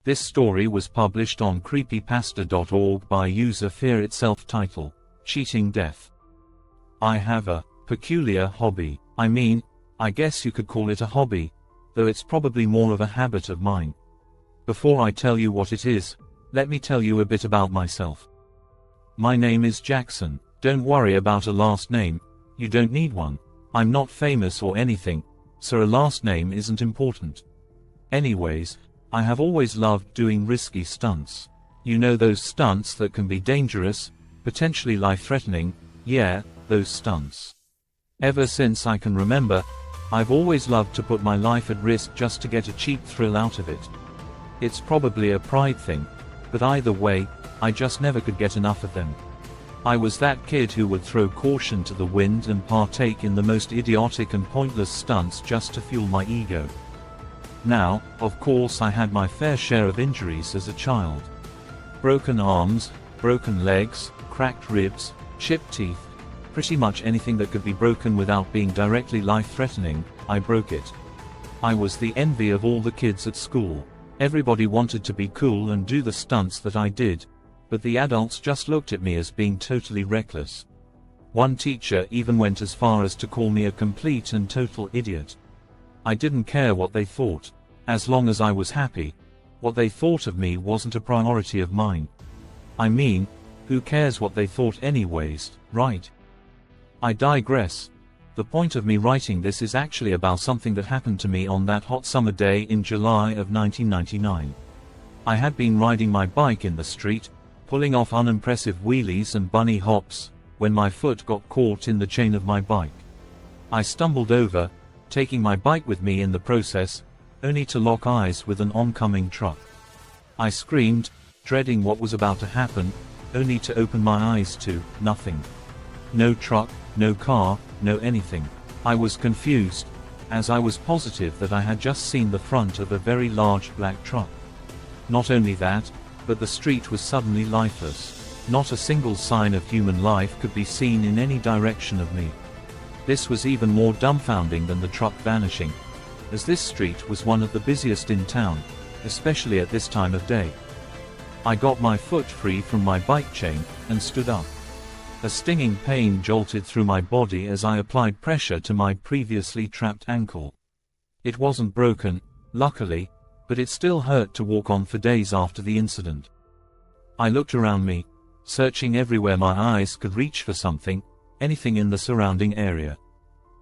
This story was published on creepypasta.org by user Fear Itself. Title: Cheating Death. I have a peculiar hobby. I guess you could call it a hobby, though it's probably more of a habit of mine. Before I tell you what it is, let me tell you a bit about myself. My name is Jackson. Don't worry about a last name, you don't need one. I'm not famous or anything, so a last name isn't important. Anyways, I have always loved doing risky stunts. You know, those stunts that can be dangerous, potentially life-threatening. Yeah, those stunts. Ever since I can remember, I've always loved to put my life at risk just to get a cheap thrill out of it. It's probably a pride thing, but either way, I just never could get enough of them. I was that kid who would throw caution to the wind and partake in the most idiotic and pointless stunts just to fuel my ego. Now, of course, I had my fair share of injuries as a child. Broken arms, broken legs, cracked ribs, chipped teeth. Pretty much anything that could be broken without being directly life-threatening, I broke it. I was the envy of all the kids at school. Everybody wanted to be cool and do the stunts that I did, but the adults just looked at me as being totally reckless. One teacher even went as far as to call me a complete and total idiot. I didn't care what they thought, as long as I was happy. What they thought of me wasn't a priority of mine. Who cares what they thought anyways, right? I digress. The point of me writing this is actually about something that happened to me on that hot summer day in July of 1999. I had been riding my bike in the street, pulling off unimpressive wheelies and bunny hops, when my foot got caught in the chain of my bike. I stumbled over, taking my bike with me in the process, only to lock eyes with an oncoming truck. I screamed, dreading what was about to happen, only to open my eyes to nothing. No truck, no car, no anything. I was confused, as I was positive that I had just seen the front of a very large black truck. Not only that, but the street was suddenly lifeless. Not a single sign of human life could be seen in any direction of me. This was even more dumbfounding than the truck vanishing, as this street was one of the busiest in town, especially at this time of day. I got my foot free from my bike chain, and stood up. A stinging pain jolted through my body as I applied pressure to my previously trapped ankle. It wasn't broken, luckily, but it still hurt to walk on for days after the incident. I looked around me, searching everywhere my eyes could reach for something, anything in the surrounding area.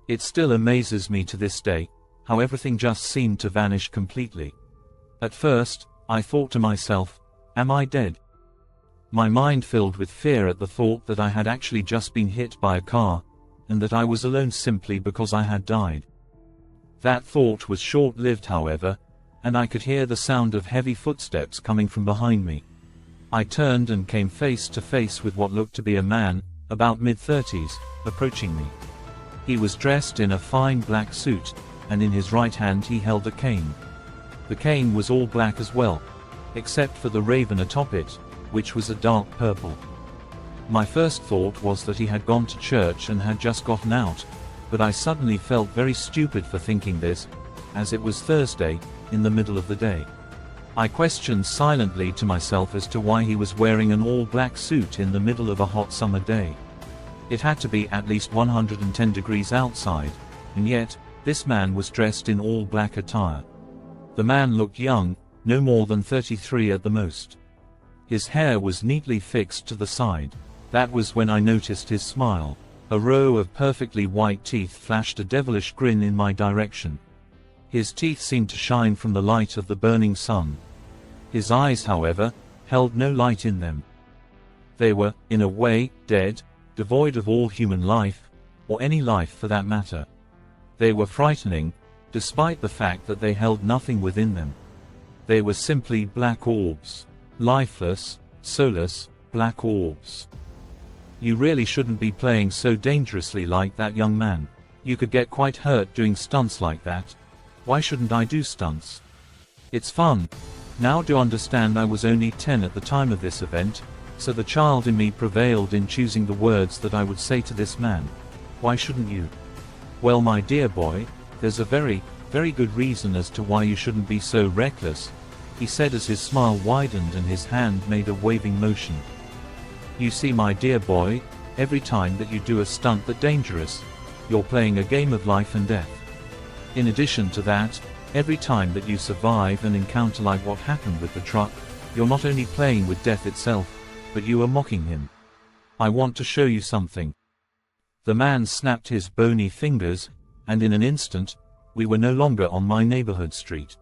It still amazes me to this day, how everything just seemed to vanish completely. At first, I thought to myself, am I dead? My mind filled with fear at the thought that I had actually just been hit by a car, and that I was alone simply because I had died. That thought was short-lived, however, and I could hear the sound of heavy footsteps coming from behind me. I turned and came face to face with what looked to be a man, about mid-30s, approaching me. He was dressed in a fine black suit, and in his right hand he held a cane. The cane was all black as well, except for the raven atop it, which was a dark purple. My first thought was that he had gone to church and had just gotten out, but I suddenly felt very stupid for thinking this, as it was Thursday, in the middle of the day. I questioned silently to myself as to why he was wearing an all-black suit in the middle of a hot summer day. It had to be at least 110 degrees outside, and yet, this man was dressed in all-black attire. The man looked young, no more than 33 at the most. His hair was neatly fixed to the side. That was when I noticed his smile. A row of perfectly white teeth flashed a devilish grin in my direction. His teeth seemed to shine from the light of the burning sun. His eyes, however, held no light in them. They were, in a way, dead, devoid of all human life, or any life for that matter. They were frightening, despite the fact that they held nothing within them. They were simply black orbs. Lifeless, soulless, black orbs. You really shouldn't be playing so dangerously like that, young man. You could get quite hurt doing stunts like that. Why shouldn't I do stunts? It's fun. Now do understand I was only 10 at the time of this event, so the child in me prevailed in choosing the words that I would say to this man. Why shouldn't you? Well, my dear boy, there's a very, very good reason as to why you shouldn't be so reckless, he said as his smile widened and his hand made a waving motion. "You see, my dear boy, every time that you do a stunt that's dangerous, you're playing a game of life and death. In addition to that, every time that you survive an encounter like what happened with the truck, you're not only playing with death itself, but you are mocking him. I want to show you something." The man snapped his bony fingers, and in an instant, we were no longer on my neighborhood street.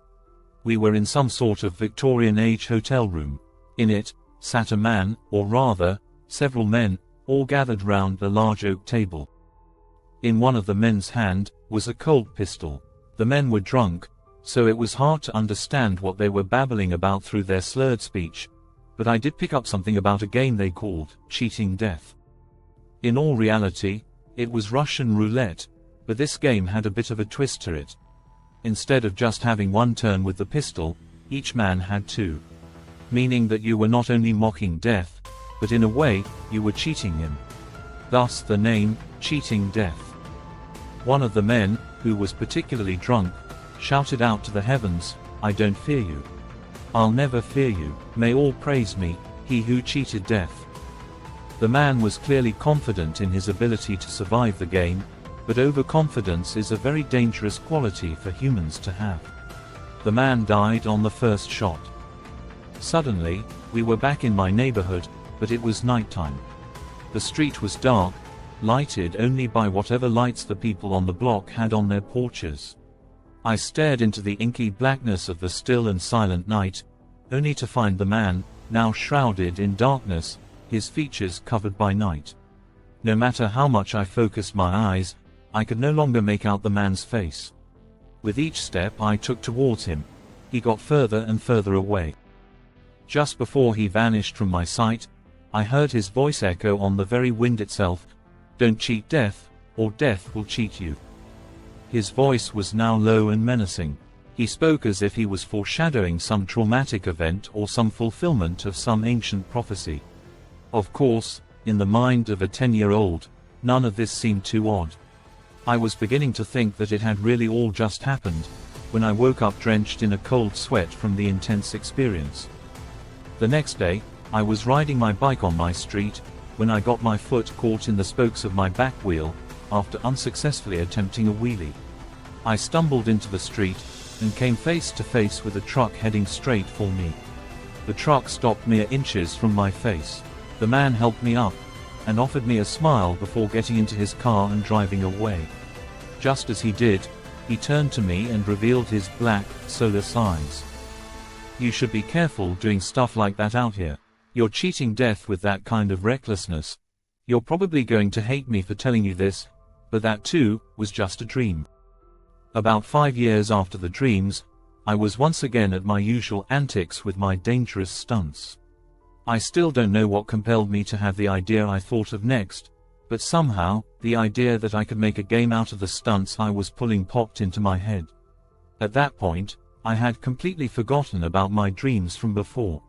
We were in some sort of Victorian-age hotel room. In it, sat a man, or rather, several men, all gathered round a large oak table. In one of the men's hand, was a Colt pistol. The men were drunk, so it was hard to understand what they were babbling about through their slurred speech, but I did pick up something about a game they called Cheating Death. In all reality, it was Russian roulette, but this game had a bit of a twist to it. Instead of just having one turn with the pistol, each man had two. Meaning that you were not only mocking death, but in a way, you were cheating him. Thus the name, Cheating Death. One of the men, who was particularly drunk, shouted out to the heavens, "I don't fear you. I'll never fear you, may all praise me, he who cheated death." The man was clearly confident in his ability to survive the game, but overconfidence is a very dangerous quality for humans to have. The man died on the first shot. Suddenly, we were back in my neighborhood, but it was nighttime. The street was dark, lighted only by whatever lights the people on the block had on their porches. I stared into the inky blackness of the still and silent night, only to find the man, now shrouded in darkness, his features covered by night. No matter how much I focused my eyes, I could no longer make out the man's face. With each step I took towards him, he got further and further away. Just before he vanished from my sight, I heard his voice echo on the very wind itself, "Don't cheat death, or death will cheat you." His voice was now low and menacing. He spoke as if he was foreshadowing some traumatic event or some fulfillment of some ancient prophecy. Of course, in the mind of a 10-year-old, none of this seemed too odd. I was beginning to think that it had really all just happened, when I woke up drenched in a cold sweat from the intense experience. The next day, I was riding my bike on my street, when I got my foot caught in the spokes of my back wheel, after unsuccessfully attempting a wheelie. I stumbled into the street, and came face to face with a truck heading straight for me. The truck stopped mere inches from my face. The man helped me up, and offered me a smile before getting into his car and driving away. Just as he did, he turned to me and revealed his black, soulless eyes. "You should be careful doing stuff like that out here. You're cheating death with that kind of recklessness. You're probably going to hate me for telling you this, but that too, was just a dream." About 5 years after the dreams, I was once again at my usual antics with my dangerous stunts. I still don't know what compelled me to have the idea I thought of next, but somehow, the idea that I could make a game out of the stunts I was pulling popped into my head. At that point, I had completely forgotten about my dreams from before.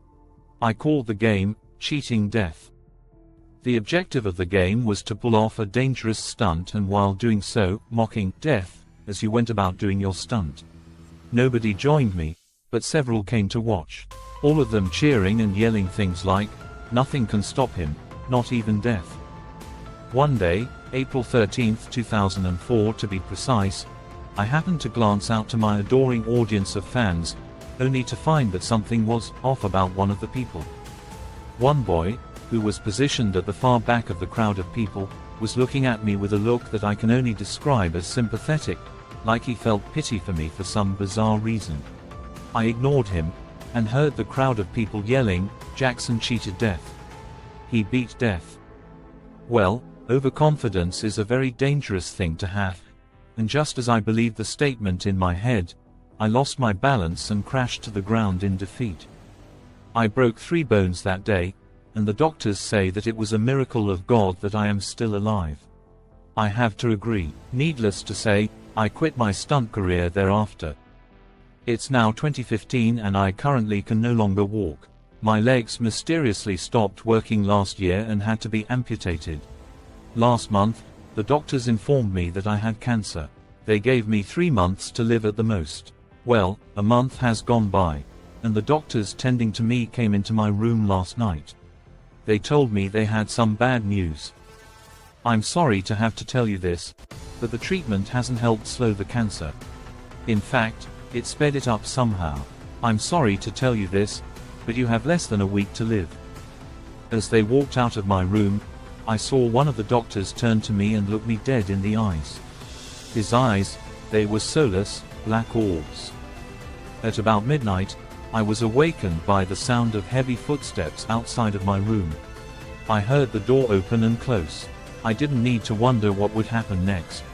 I called the game, Cheating Death. The objective of the game was to pull off a dangerous stunt and while doing so, mocking death, as you went about doing your stunt. Nobody joined me, but several came to watch. All of them cheering and yelling things like, "Nothing can stop him, not even death." One day, April 13th, 2004 to be precise, I happened to glance out to my adoring audience of fans, only to find that something was off about one of the people. One boy, who was positioned at the far back of the crowd of people, was looking at me with a look that I can only describe as sympathetic, like he felt pity for me for some bizarre reason. I ignored him, and heard the crowd of people yelling, "Jackson cheated death. He beat death." Well, overconfidence is a very dangerous thing to have, and just as I believed the statement in my head, I lost my balance and crashed to the ground in defeat. I broke 3 bones that day, and the doctors say that it was a miracle of God that I am still alive. I have to agree. Needless to say, I quit my stunt career thereafter. It's now 2015 and I currently can no longer walk. My legs mysteriously stopped working last year and had to be amputated. Last month, the doctors informed me that I had cancer. They gave me 3 months to live at the most. Well, a month has gone by. and the doctors tending to me came into my room last night. They told me they had some bad news. I'm sorry to have to tell you this, but the treatment hasn't helped slow the cancer. In fact, it sped it up somehow. I'm sorry to tell you this, but you have less than a week to live. As they walked out of my room, I saw one of the doctors turn to me and look me dead in the eyes. His eyes, they were soulless, black orbs. At about midnight, I was awakened by the sound of heavy footsteps outside of my room. I heard the door open and close. I didn't need to wonder what would happen next.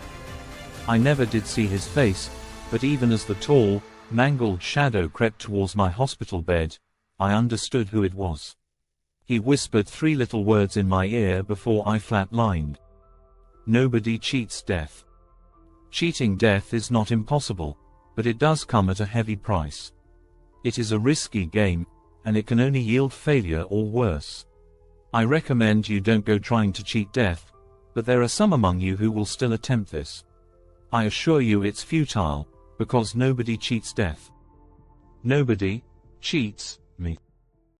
I never did see his face, but even as the tall, mangled shadow crept towards my hospital bed, I understood who it was. He whispered 3 little words in my ear before I flatlined. Nobody cheats death. Cheating death is not impossible, but it does come at a heavy price. It is a risky game, and it can only yield failure or worse. I recommend you don't go trying to cheat death, but there are some among you who will still attempt this. I assure you it's futile, because nobody cheats death. Nobody cheats me.